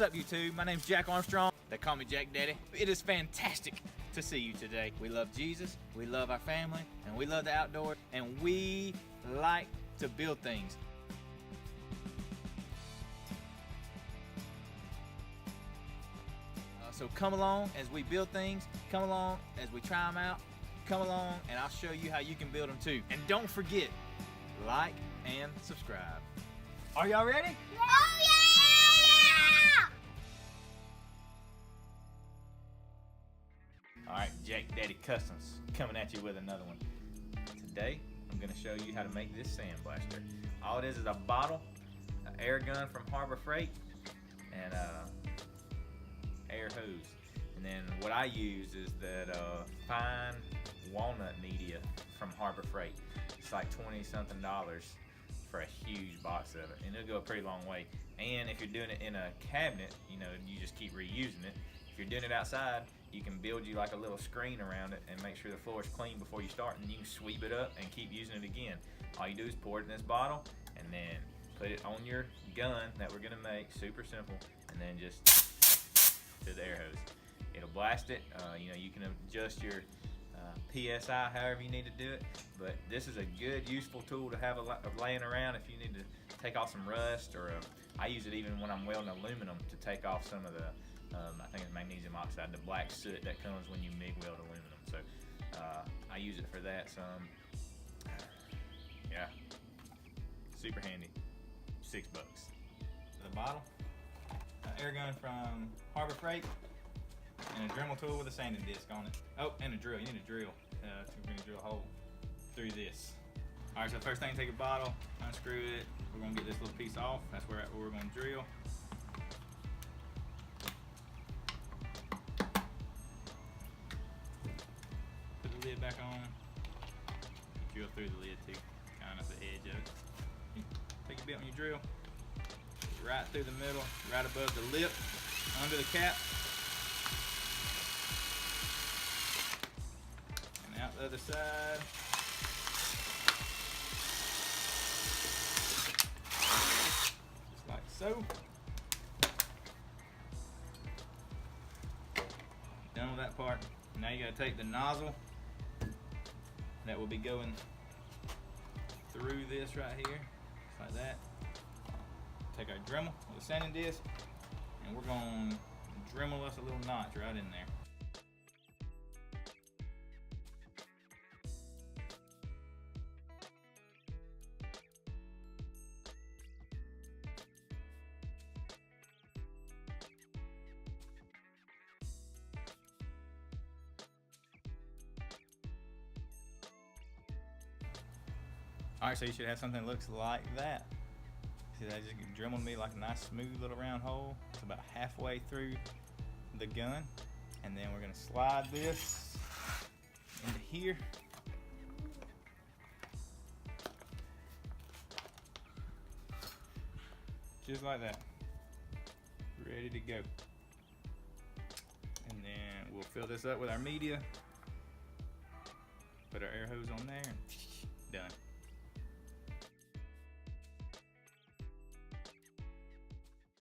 up, YouTube? My name's Jack Armstrong. They call me Jack Daddy. It is fantastic to see you today. We love Jesus, we love our family, and we love the outdoors, and we like to build things. So come along as we build things, come along as we try them out, come along and I'll show you how you can build them too. And don't forget, like and subscribe. Are y'all ready? Oh yeah! Alright, Jack Daddy Customs coming at you with another one. Today, I'm going to show you how to make this sandblaster. All it is a bottle, an air gun from Harbor Freight, and air hose. And then what I use is that fine walnut media from Harbor Freight. It's like $20-something for a huge box of it, and it'll go a pretty long way. And if you're doing it in a cabinet, you know, you just keep reusing it. If you're doing it outside, you can build you like a little screen around it and make sure the floor is clean before you start, and you can sweep it up and keep using it again. All you do is pour it in this bottle and then put it on your gun that we're gonna make. Super simple. And then just to the air hose. It'll blast it. You know, you can adjust your PSI however you need to do it, but this is a good, useful tool to have laying around if you need to take off some rust, or I use it even when I'm welding aluminum to take off some of the I think it's magnesium oxide, the black soot that comes when you MIG weld aluminum. So I use it for that some. Yeah, super handy. $6. The bottle, air gun from Harbor Freight, and a Dremel tool with a sanding disc on it. Oh, and a drill. You need a drill to drill a hole through this. All right, so first thing, take a bottle, unscrew it. We're gonna get this little piece off. That's where we're gonna drill. Put the lid back on. Drill through the lid too, kind of the edge of it. Take your bit on your drill, right through the middle, right above the lip, under the cap. And out the other side. Just like so. Done with that part. Now you gotta take the nozzle that will be going through this right here, just like that. Take our Dremel with a sanding disc, and we're gonna Dremel us a little notch right in there. Alright, so you should have something that looks like that. See, that just dremeled me like a nice smooth little round hole. It's about halfway through the gun. And then we're gonna slide this into here. Just like that. Ready to go. And then we'll fill this up with our media. Put our air hose on there and done.